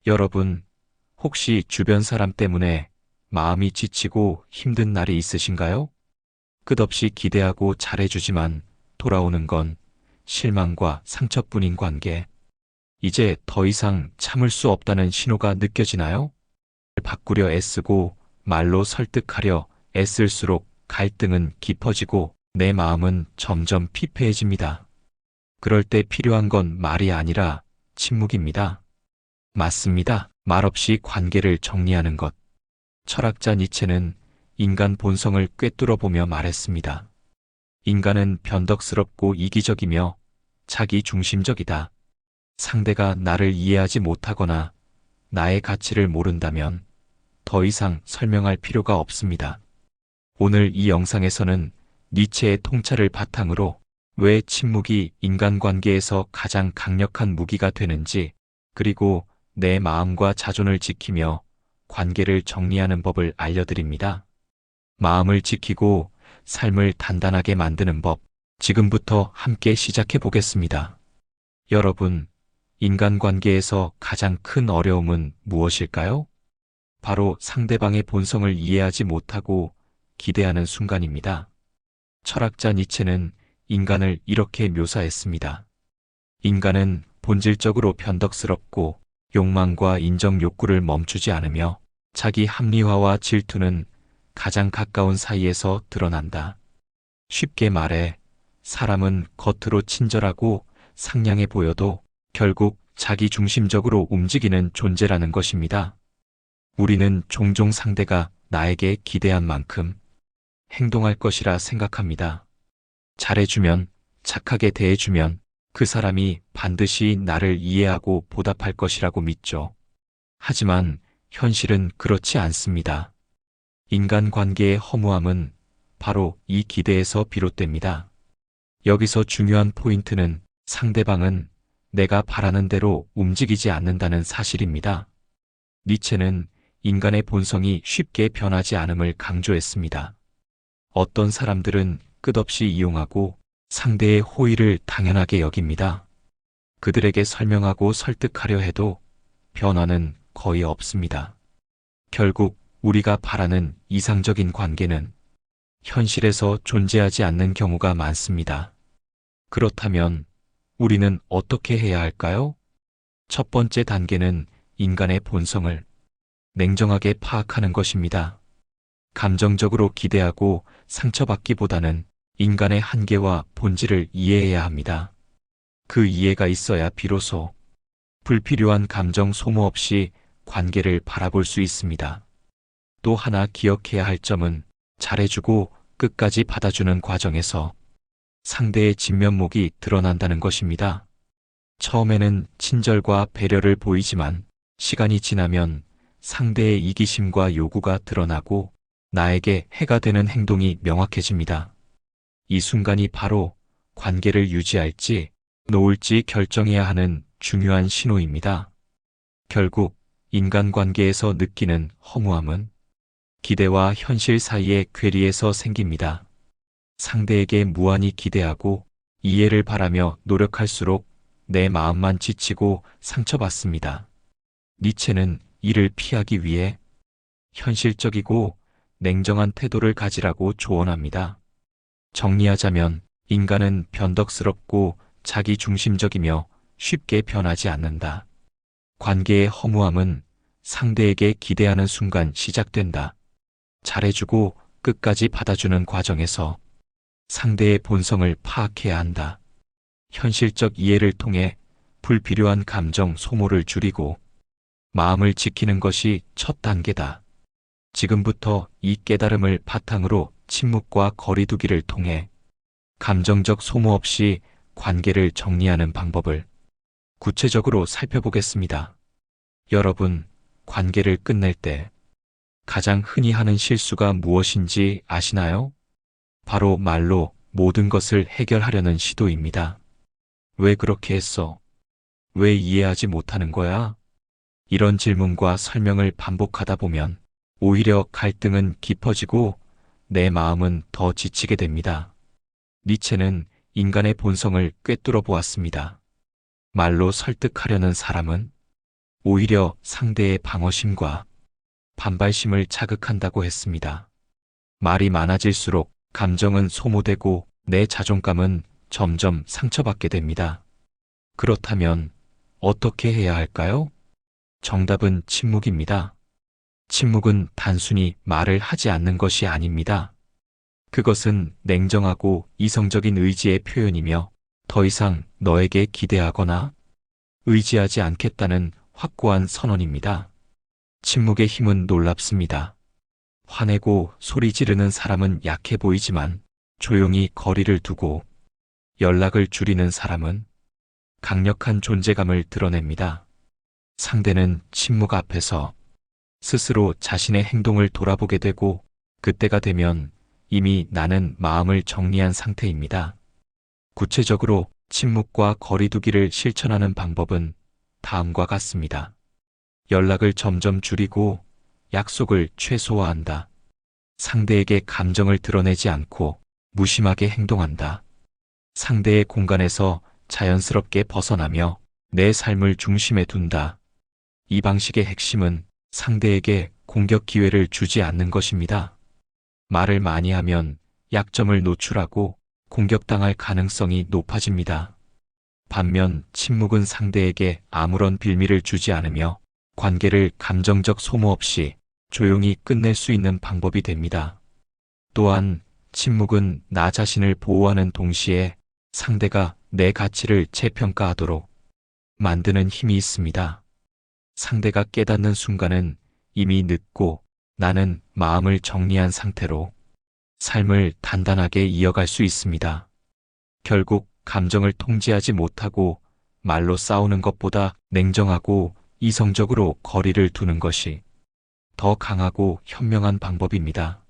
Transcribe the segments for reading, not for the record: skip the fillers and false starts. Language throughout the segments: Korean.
여러분, 혹시 주변 사람 때문에 마음이 지치고 힘든 날이 있으신가요? 끝없이 기대하고 잘해주지만 돌아오는 건 실망과 상처뿐인 관계. 이제 더 이상 참을 수 없다는 신호가 느껴지나요? 바꾸려 애쓰고 말로 설득하려 애쓸수록 갈등은 깊어지고 내 마음은 점점 피폐해집니다. 그럴 때 필요한 건 말이 아니라 침묵입니다. 맞습니다. 말없이 관계를 정리하는 것. 철학자 니체는 인간 본성을 꿰뚫어 보며 말했습니다. 인간은 변덕스럽고 이기적이며 자기 중심적이다. 상대가 나를 이해하지 못하거나 나의 가치를 모른다면 더 이상 설명할 필요가 없습니다. 오늘 이 영상에서는 니체의 통찰을 바탕으로 왜 침묵이 인간관계에서 가장 강력한 무기가 되는지, 그리고 내 마음과 자존을 지키며 관계를 정리하는 법을 알려드립니다. 마음을 지키고 삶을 단단하게 만드는 법, 지금부터 함께 시작해 보겠습니다. 여러분, 인간관계에서 가장 큰 어려움은 무엇일까요? 바로 상대방의 본성을 이해하지 못하고 기대하는 순간입니다. 철학자 니체는 인간을 이렇게 묘사했습니다. 인간은 본질적으로 변덕스럽고 욕망과 인정 욕구를 멈추지 않으며 자기 합리화와 질투는 가장 가까운 사이에서 드러난다. 쉽게 말해, 사람은 겉으로 친절하고 상냥해 보여도 결국 자기 중심적으로 움직이는 존재라는 것입니다. 우리는 종종 상대가 나에게 기대한 만큼 행동할 것이라 생각합니다. 잘해주면, 착하게 대해주면 그 사람이 반드시 나를 이해하고 보답할 것이라고 믿죠. 하지만 현실은 그렇지 않습니다. 인간관계의 허무함은 바로 이 기대에서 비롯됩니다. 여기서 중요한 포인트는 상대방은 내가 바라는 대로 움직이지 않는다는 사실입니다. 니체는 인간의 본성이 쉽게 변하지 않음을 강조했습니다. 어떤 사람들은 끝없이 이용하고 상대의 호의를 당연하게 여깁니다. 그들에게 설명하고 설득하려 해도 변화는 거의 없습니다. 결국 우리가 바라는 이상적인 관계는 현실에서 존재하지 않는 경우가 많습니다. 그렇다면 우리는 어떻게 해야 할까요? 첫 번째 단계는 인간의 본성을 냉정하게 파악하는 것입니다. 감정적으로 기대하고 상처받기보다는 인간의 한계와 본질을 이해해야 합니다. 그 이해가 있어야 비로소 불필요한 감정 소모 없이 관계를 바라볼 수 있습니다. 또 하나 기억해야 할 점은 잘해주고 끝까지 받아주는 과정에서 상대의 진면목이 드러난다는 것입니다. 처음에는 친절과 배려를 보이지만 시간이 지나면 상대의 이기심과 요구가 드러나고 나에게 해가 되는 행동이 명확해집니다. 이 순간이 바로 관계를 유지할지 놓을지 결정해야 하는 중요한 신호입니다. 결국 인간관계에서 느끼는 허무함은 기대와 현실 사이의 괴리에서 생깁니다. 상대에게 무한히 기대하고 이해를 바라며 노력할수록 내 마음만 지치고 상처받습니다. 니체는 이를 피하기 위해 현실적이고 냉정한 태도를 가지라고 조언합니다. 정리하자면 인간은 변덕스럽고 자기 중심적이며 쉽게 변하지 않는다. 관계의 허무함은 상대에게 기대하는 순간 시작된다. 잘해주고 끝까지 받아주는 과정에서 상대의 본성을 파악해야 한다. 현실적 이해를 통해 불필요한 감정 소모를 줄이고 마음을 지키는 것이 첫 단계다. 지금부터 이 깨달음을 바탕으로 침묵과 거리두기를 통해 감정적 소모 없이 관계를 정리하는 방법을 구체적으로 살펴보겠습니다. 여러분, 관계를 끝낼 때 가장 흔히 하는 실수가 무엇인지 아시나요? 바로 말로 모든 것을 해결하려는 시도입니다. 왜 그렇게 했어? 왜 이해하지 못하는 거야? 이런 질문과 설명을 반복하다 보면 오히려 갈등은 깊어지고 내 마음은 더 지치게 됩니다. 니체는 인간의 본성을 꿰뚫어 보았습니다. 말로 설득하려는 사람은 오히려 상대의 방어심과 반발심을 자극한다고 했습니다. 말이 많아질수록 감정은 소모되고 내 자존감은 점점 상처받게 됩니다. 그렇다면 어떻게 해야 할까요? 정답은 침묵입니다. 침묵은 단순히 말을 하지 않는 것이 아닙니다. 그것은 냉정하고 이성적인 의지의 표현이며 더 이상 너에게 기대하거나 의지하지 않겠다는 확고한 선언입니다. 침묵의 힘은 놀랍습니다. 화내고 소리 지르는 사람은 약해 보이지만 조용히 거리를 두고 연락을 줄이는 사람은 강력한 존재감을 드러냅니다. 상대는 침묵 앞에서 스스로 자신의 행동을 돌아보게 되고 그때가 되면 이미 나는 마음을 정리한 상태입니다. 구체적으로 침묵과 거리두기를 실천하는 방법은 다음과 같습니다. 연락을 점점 줄이고 약속을 최소화한다. 상대에게 감정을 드러내지 않고 무심하게 행동한다. 상대의 공간에서 자연스럽게 벗어나며 내 삶을 중심에 둔다. 이 방식의 핵심은 상대에게 공격 기회를 주지 않는 것입니다. 말을 많이 하면 약점을 노출하고 공격당할 가능성이 높아집니다. 반면 침묵은 상대에게 아무런 빌미를 주지 않으며 관계를 감정적 소모 없이 조용히 끝낼 수 있는 방법이 됩니다. 또한 침묵은 나 자신을 보호하는 동시에 상대가 내 가치를 재평가하도록 만드는 힘이 있습니다. 상대가 깨닫는 순간은 이미 늦고 나는 마음을 정리한 상태로 삶을 단단하게 이어갈 수 있습니다. 결국 감정을 통제하지 못하고 말로 싸우는 것보다 냉정하고 이성적으로 거리를 두는 것이 더 강하고 현명한 방법입니다.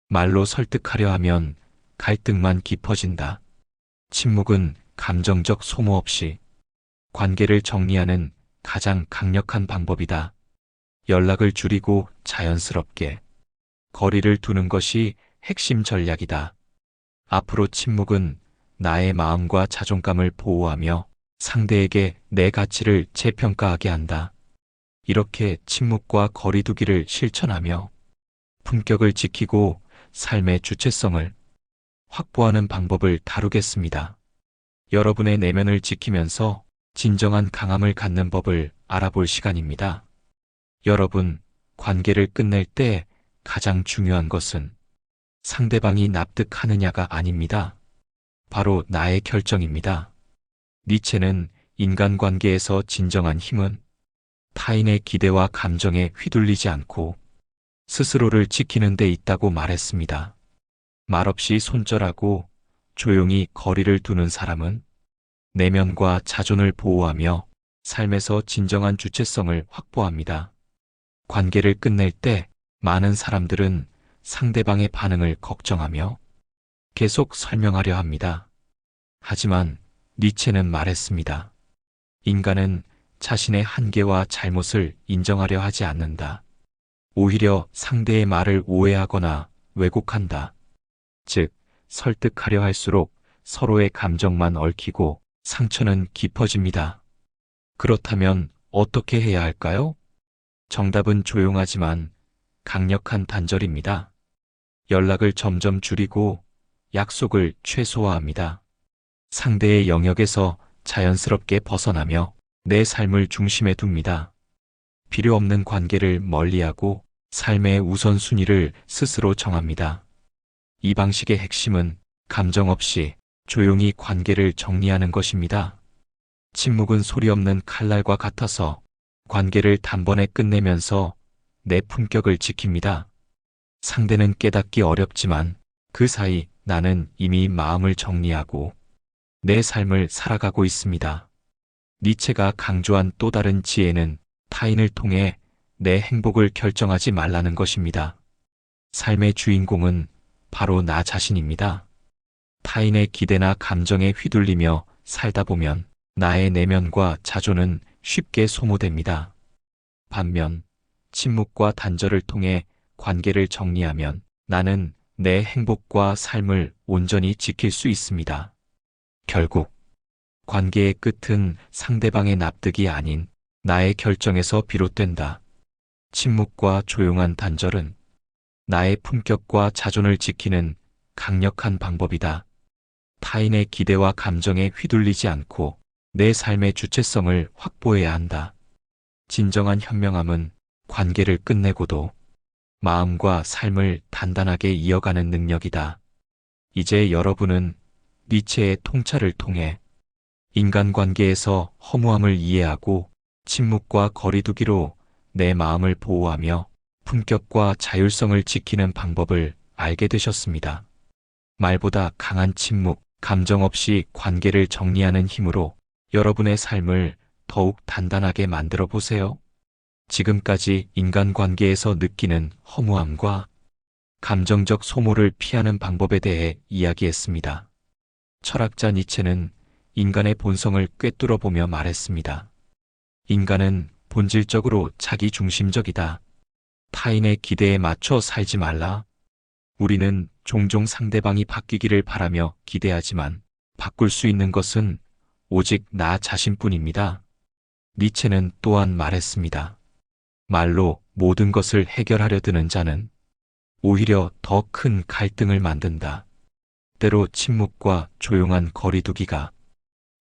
말로 설득하려 하면 갈등만 깊어진다. 침묵은 감정적 소모 없이 관계를 정리하는 가장 강력한 방법이다. 연락을 줄이고 자연스럽게 거리를 두는 것이 핵심 전략이다. 앞으로 침묵은 나의 마음과 자존감을 보호하며 상대에게 내 가치를 재평가하게 한다. 이렇게 침묵과 거리두기를 실천하며 품격을 지키고 삶의 주체성을 확보하는 방법을 다루겠습니다. 여러분의 내면을 지키면서 진정한 강함을 갖는 법을 알아볼 시간입니다. 여러분, 관계를 끝낼 때 가장 중요한 것은 상대방이 납득하느냐가 아닙니다. 바로 나의 결정입니다. 니체는 인간관계에서 진정한 힘은 타인의 기대와 감정에 휘둘리지 않고 스스로를 지키는 데 있다고 말했습니다. 말없이 손절하고 조용히 거리를 두는 사람은 내면과 자존을 보호하며 삶에서 진정한 주체성을 확보합니다. 관계를 끝낼 때 많은 사람들은 상대방의 반응을 걱정하며 계속 설명하려 합니다. 하지만 니체는 말했습니다. 인간은 자신의 한계와 잘못을 인정하려 하지 않는다. 오히려 상대의 말을 오해하거나 왜곡한다. 즉, 설득하려 할수록 서로의 감정만 얽히고 상처는 깊어집니다. 그렇다면 어떻게 해야 할까요? 정답은 조용하지만 강력한 단절입니다. 연락을 점점 줄이고 약속을 최소화합니다. 상대의 영역에서 자연스럽게 벗어나며 내 삶을 중심에 둡니다. 필요 없는 관계를 멀리하고 삶의 우선순위를 스스로 정합니다. 이 방식의 핵심은 감정 없이 조용히 관계를 정리하는 것입니다. 침묵은 소리 없는 칼날과 같아서 관계를 단번에 끝내면서 내 품격을 지킵니다. 상대는 깨닫기 어렵지만 그 사이 나는 이미 마음을 정리하고 내 삶을 살아가고 있습니다. 니체가 강조한 또 다른 지혜는 타인을 통해 내 행복을 결정하지 말라는 것입니다. 삶의 주인공은 바로 나 자신입니다. 타인의 기대나 감정에 휘둘리며 살다 보면 나의 내면과 자존은 쉽게 소모됩니다. 반면 침묵과 단절을 통해 관계를 정리하면 나는 내 행복과 삶을 온전히 지킬 수 있습니다. 결국 관계의 끝은 상대방의 납득이 아닌 나의 결정에서 비롯된다. 침묵과 조용한 단절은 나의 품격과 자존을 지키는 강력한 방법이다. 타인의 기대와 감정에 휘둘리지 않고 내 삶의 주체성을 확보해야 한다. 진정한 현명함은 관계를 끝내고도 마음과 삶을 단단하게 이어가는 능력이다. 이제 여러분은 니체의 통찰을 통해 인간관계에서 허무함을 이해하고 침묵과 거리두기로 내 마음을 보호하며 품격과 자율성을 지키는 방법을 알게 되셨습니다. 말보다 강한 침묵, 감정 없이 관계를 정리하는 힘으로 여러분의 삶을 더욱 단단하게 만들어 보세요. 지금까지 인간관계에서 느끼는 허무함과 감정적 소모를 피하는 방법에 대해 이야기했습니다. 철학자 니체는 인간의 본성을 꿰뚫어 보며 말했습니다. 인간은 본질적으로 자기중심적이다. 타인의 기대에 맞춰 살지 말라. 우리는 종종 상대방이 바뀌기를 바라며 기대하지만 바꿀 수 있는 것은 오직 나 자신뿐입니다. 니체는 또한 말했습니다. 말로 모든 것을 해결하려 드는 자는 오히려 더 큰 갈등을 만든다. 때로 침묵과 조용한 거리두기가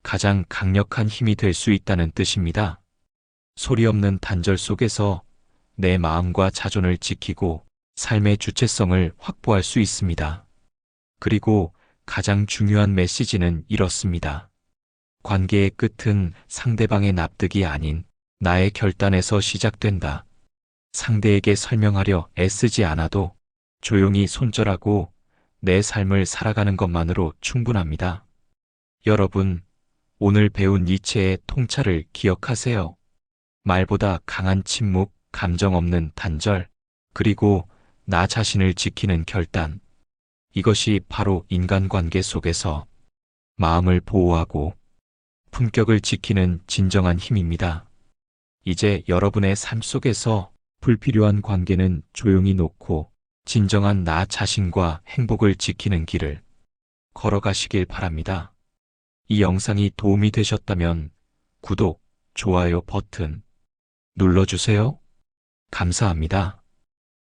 가장 강력한 힘이 될 수 있다는 뜻입니다. 소리 없는 단절 속에서 내 마음과 자존을 지키고 삶의 주체성을 확보할 수 있습니다. 그리고 가장 중요한 메시지는 이렇습니다. 관계의 끝은 상대방의 납득이 아닌 나의 결단에서 시작된다. 상대에게 설명하려 애쓰지 않아도 조용히 손절하고 내 삶을 살아가는 것만으로 충분합니다. 여러분, 오늘 배운 니체의 통찰을 기억하세요. 말보다 강한 침묵, 감정 없는 단절, 그리고 나 자신을 지키는 결단. 이것이 바로 인간관계 속에서 마음을 보호하고 품격을 지키는 진정한 힘입니다. 이제 여러분의 삶 속에서 불필요한 관계는 조용히 놓고 진정한 나 자신과 행복을 지키는 길을 걸어가시길 바랍니다. 이 영상이 도움이 되셨다면 구독, 좋아요 버튼 눌러주세요. 감사합니다.